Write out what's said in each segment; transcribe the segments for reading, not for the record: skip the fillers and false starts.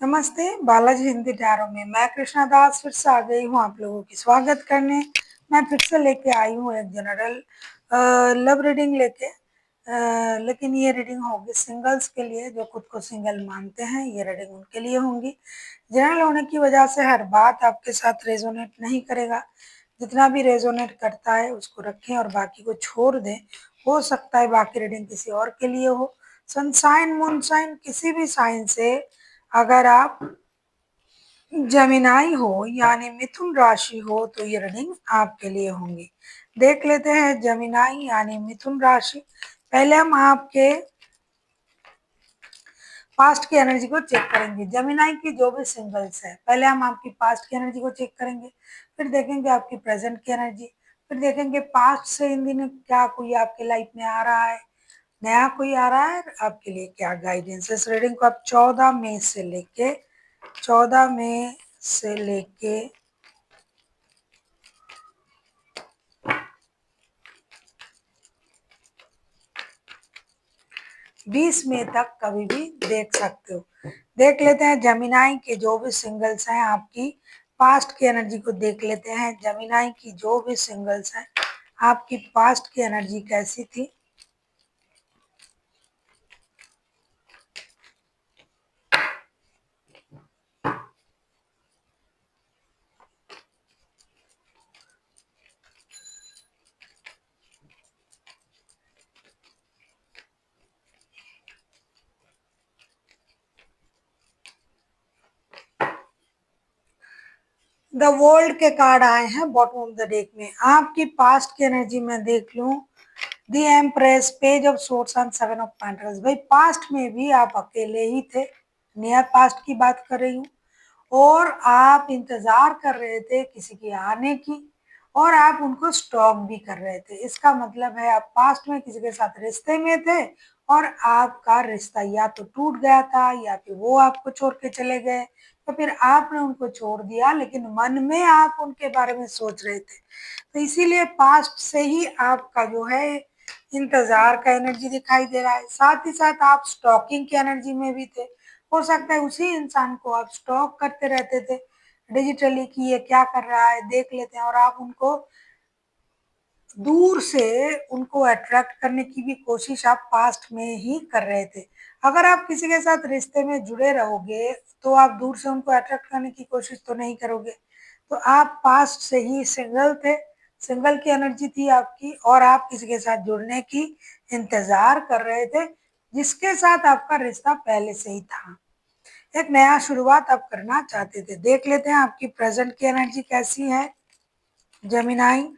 नमस्ते, बालाजी हिंदी टैरो में मैं कृष्णा दास फिर से आ गई हूँ आप लोगों की स्वागत करने। मैं फिर से लेके आई हूँ एक जनरल लव रीडिंग लेके। लेकिन ये रीडिंग होगी सिंगल्स के लिए, जो खुद को सिंगल मानते हैं। ये रीडिंग उनके लिए होंगी। जनरल होने की वजह से हर बात आपके साथ रेजोनेट नहीं करेगा। जितना भी रेजोनेट करता है उसको रखें और बाकी को छोड़ दें। हो सकता है बाकी रीडिंग किसी और के लिए हो। सनसाइन मूनसाइन किसी भी साइन से अगर आप जेमिनाई हो यानी मिथुन राशि हो तो ये रीडिंग आपके लिए होंगी। देख लेते हैं जेमिनाई यानी मिथुन राशि। पहले हम आपके पास्ट की एनर्जी को चेक करेंगे। जेमिनाई की जो भी सिंगल्स है, पहले हम आपकी पास्ट की एनर्जी को चेक करेंगे, फिर देखेंगे आपकी प्रेजेंट की एनर्जी, फिर देखेंगे पास्ट से इन दिनों क्या कोई आपके लाइफ में आ रहा है, नया कोई आ रहा है, आपके लिए क्या गाइडेंस है। इस रीडिंग को आप 14 मई से लेके 20 मई तक कभी भी देख सकते हो। देख लेते हैं जेमिनाई के जो भी सिंगल्स हैं, आपकी पास्ट की एनर्जी को देख लेते हैं। जेमिनाई की जो भी सिंगल्स हैं, आपकी पास्ट की एनर्जी कैसी थी। द वर्ल्ड के कार्ड आए हैं बॉटम ऑफ द डेक में। आपकी पास्ट की एनर्जी में देख लूं, the Empress, page of swords and 7 of pentacles. भाई पास्ट में भी आप अकेले ही थे, नियर पास्ट की बात कर रही हूँ, और आप इंतजार कर रहे थे किसी के आने की, और आप उनको स्टॉक भी कर रहे थे। इसका मतलब है आप पास्ट में किसी के साथ रिश्ते में थे और आपका रिश्ता या तो टूट गया था या फिर वो आपको छोड़ के चले गए, तो फिर आपने उनको छोड़ दिया, लेकिन मन में आप उनके बारे में सोच रहे थे। तो इसीलिए पास्ट से ही आपका जो है इंतजार का एनर्जी दिखाई दे रहा है। साथ ही साथ आप स्टॉकिंग की एनर्जी में भी थे। हो सकता है उसी इंसान को आप स्टॉक करते रहते थे डिजिटली कि ये क्या कर रहा है, देख लेते हैं, और आप उनको दूर से उनको अट्रैक्ट करने की भी कोशिश आप पास्ट में ही कर रहे थे। अगर आप किसी के साथ रिश्ते में जुड़े रहोगे तो आप दूर से उनको अट्रैक्ट करने की कोशिश तो नहीं करोगे। तो आप पास्ट से ही सिंगल थे, सिंगल की एनर्जी थी आपकी, और आप किसी के साथ जुड़ने की इंतजार कर रहे थे जिसके साथ आपका रिश्ता पहले से ही था। एक नया शुरुआत आप करना चाहते थे। देख लेते हैं आपकी प्रेजेंट की एनर्जी कैसी है जेमिनाई।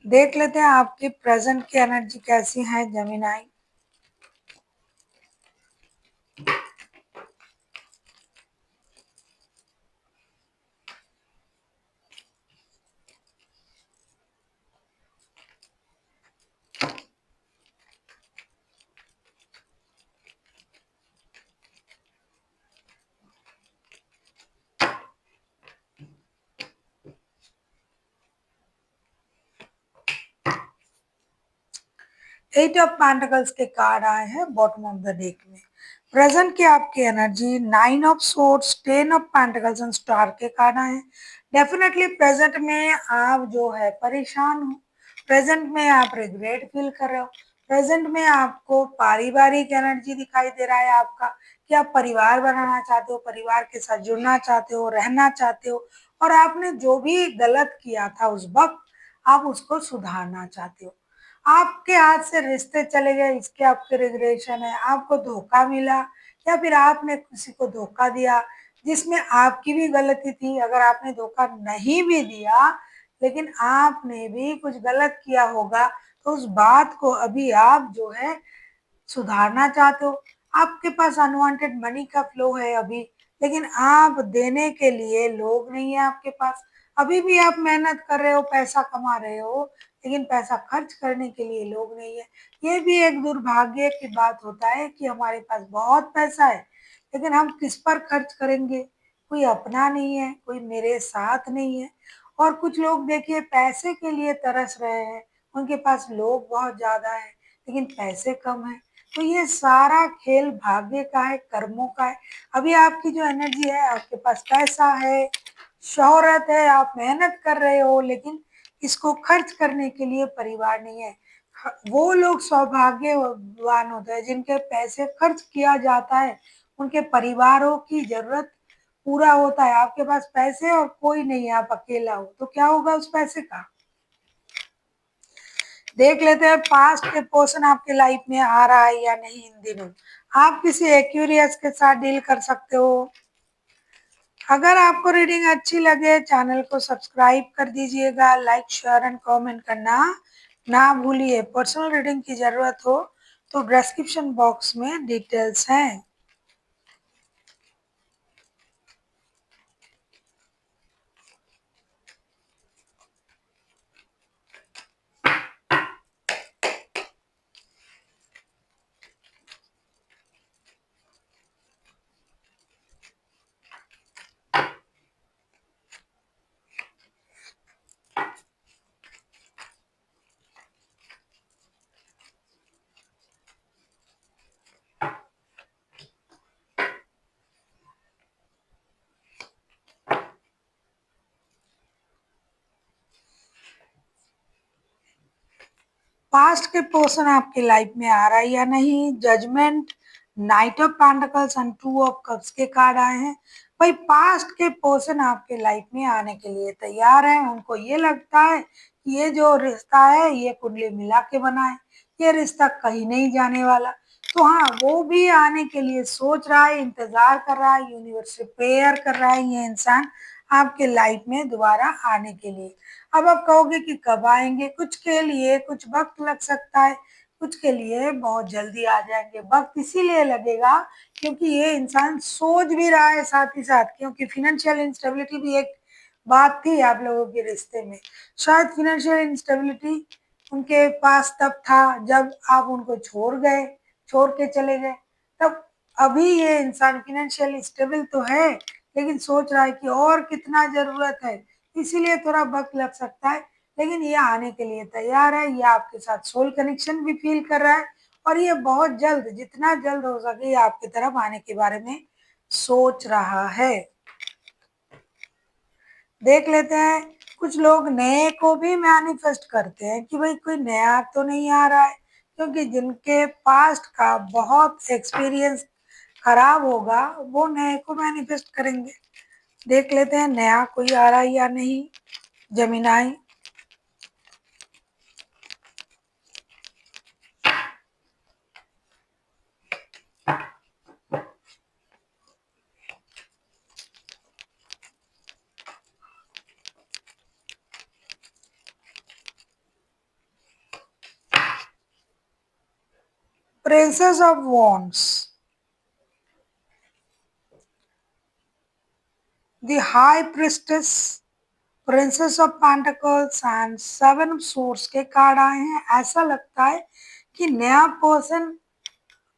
देख लेते हैं आपकी प्रेजेंट की एनर्जी कैसी है जेमिनाई। एट ऑफ पेंटिकल्स के कार्ड आए हैं बॉटम ऑफ द डेक में। प्रेजेंट की आपकी energy 9 of swords, 10 of pentacles and star के कार्ड आए हैं। डेफिनेटली प्रेजेंट में आप जो है परेशान हो, प्रेजेंट में आप रिग्रेट फील कर रहे हो, प्रेजेंट में आपको पारिवारिक एनर्जी दिखाई दे रहा है आपका, कि आप परिवार बनाना चाहते हो, परिवार के साथ जुड़ना चाहते हो, रहना चाहते हो, और आपने जो भी गलत किया था उस वक्त आप उसको सुधारना चाहते हो। आपके हाथ से रिश्ते चले गए, इसके आपके रिग्रेशन है, आपको धोखा मिला या फिर आपने किसी को धोखा दिया जिसमें आपकी भी गलती थी। अगर आपने धोखा नहीं भी दिया लेकिन आपने भी कुछ गलत किया होगा, तो उस बात को अभी आप जो है सुधारना चाहते हो। आपके पास अनवांटेड मनी का फ्लो है अभी, लेकिन आप देने के लिए लोग नहीं है आपके पास। अभी भी आप मेहनत कर रहे हो, पैसा कमा रहे हो, लेकिन पैसा खर्च करने के लिए लोग नहीं है। ये भी एक दुर्भाग्य की बात होता है कि हमारे पास बहुत पैसा है, लेकिन हम किस पर खर्च करेंगे कोई अपना नहीं है, कोई मेरे साथ नहीं है। और कुछ लोग देखिए पैसे के लिए तरस रहे हैं, उनके पास लोग बहुत ज़्यादा हैं, लेकिन पैसे कम हैं। तो ये सारा खेल भाग्य का है, कर्मों का है। अभी आपकी जो एनर्जी है, आपके पास पैसा है, शोहरत है, आप मेहनत कर रहे हो, लेकिन इसको खर्च करने के लिए परिवार नहीं है। वो लोग सौभाग्यवान होते हैं जिनके पैसे खर्च किया जाता है, उनके परिवारों की जरूरत पूरा होता है। आपके पास पैसे और कोई नहीं है, आप अकेला हो, तो क्या होगा उस पैसे का? देख लेते हैं पास्ट के पोर्शन आपके लाइफ में आ रहा है या नहीं इन दिनों। आप किसी एक्यूरियस के साथ डील कर सकते हो। अगर आपको रीडिंग अच्छी लगे, चैनल को सब्सक्राइब कर दीजिएगा, लाइक शेयर एंड कमेंट करना ना भूलिए। पर्सनल रीडिंग की जरूरत हो तो डिस्क्रिप्शन बॉक्स में डिटेल्स हैं। पास्ट के पोर्शन आपकी लाइफ में आ रहा है या नहीं? Judgement, knight of pentacles and two of cups के कार्ड आए हैं। भाई पास्ट के पोर्शन आपके लाइफ में आने के लिए तैयार हैं। उनको ये लगता है कि ये जो रिश्ता है ये कुंडली मिला के बना है, ये रिश्ता कहीं नहीं जाने वाला। तो हाँ, वो भी आने के लिए सोच रहा है, इंतजार कर रहा है, यूनिवर्स से प्रेयर कर रहा है ये इंसान आपके लाइफ में दोबारा आने के लिए। अब आप कहोगे कि कब आएंगे? कुछ के लिए कुछ वक्त लग सकता है, कुछ के लिए बहुत जल्दी आ जाएंगे। वक्त इसीलिए लगेगा क्योंकि ये इंसान सोच भी रहा है साथ ही साथ, क्योंकि फिनेंशियल इंस्टेबिलिटी भी एक बात थी आप लोगों के रिश्ते में। शायद फिनेंशियल इंस्टेबिलिटी उनके पास तब था जब आप उनको छोड़ गए, छोड़ के चले गए। तब अभी ये इंसान फिनेंशियल स्टेबल तो है, लेकिन सोच रहा है कि और कितना जरूरत है, इसीलिए थोड़ा वक्त लग सकता है। लेकिन ये आने के लिए तैयार है, ये आपके साथ सोल कनेक्शन भी फील कर रहा है, और ये बहुत जल्द, जितना जल्द हो सके, ये आपकी तरफ आने के बारे में सोच रहा है। देख लेते हैं, कुछ लोग नए को भी मैनिफेस्ट करते हैं कि भाई कोई नया तो नहीं आ रहा है, क्योंकि जिनके पास्ट का बहुत एक्सपीरियंस खराब होगा वो नए को मैनिफेस्ट करेंगे। देख लेते हैं नया कोई आ रहा है या नहीं। जमीनाई, princess of wands, the high priestess, princess of pentacles and seven of source के कार्ड आए हैं। ऐसा लगता है कि नया पर्सन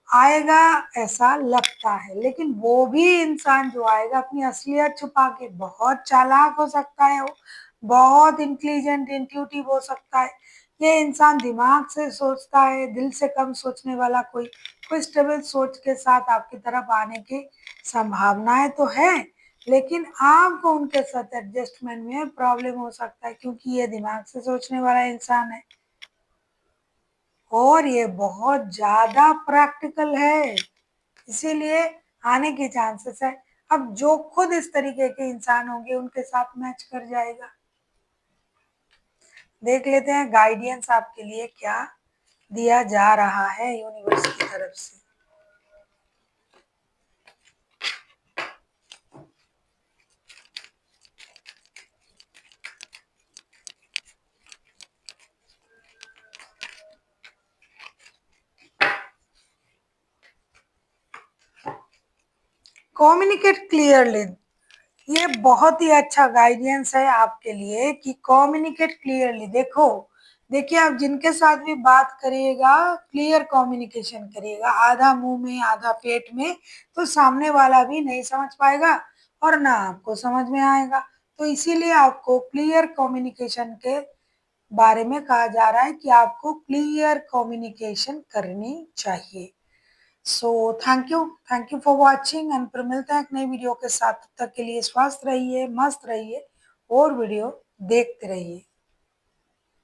आएगा, ऐसा लगता है, लेकिन वो भी इंसान जो आएगा अपनी असलियत छुपा के बहुत चालाक हो सकता है, वो बहुत इंटेलिजेंट इंट्यूटिव हो सकता है। ये इंसान दिमाग से सोचता है, दिल से कम सोचने वाला कोई स्टेबल सोच के साथ आपकी तरफ आने की संभावनाएं तो है, लेकिन आपको उनके साथ एडजस्टमेंट में प्रॉब्लम हो सकता है, क्योंकि ये दिमाग से सोचने वाला इंसान है और ये बहुत ज्यादा प्रैक्टिकल है, इसीलिए आने के चांसेस है। अब जो खुद इस तरीके के इंसान होंगे उनके साथ मैच कर जाएगा। देख लेते हैं गाइडेंस आपके लिए क्या दिया जा रहा है यूनिवर्स की तरफ से। कम्युनिकेट क्लियरली, ये बहुत ही अच्छा गाइडेंस है आपके लिए कि कम्युनिकेट क्लियरली। देखिए आप जिनके साथ भी बात करिएगा, क्लियर कम्युनिकेशन करिएगा, आधा मुंह में आधा पेट में, तो सामने वाला भी नहीं समझ पाएगा और ना आपको समझ में आएगा। तो इसीलिए आपको क्लियर कम्युनिकेशन के बारे में कहा जा रहा है कि आपको क्लियर कम्युनिकेशन करनी चाहिए। So thank you for watching and फिर मिलते हैं एक नई वीडियो के साथ। तब तक के लिए स्वस्थ रहिए, मस्त रहिए और वीडियो देखते रहिए।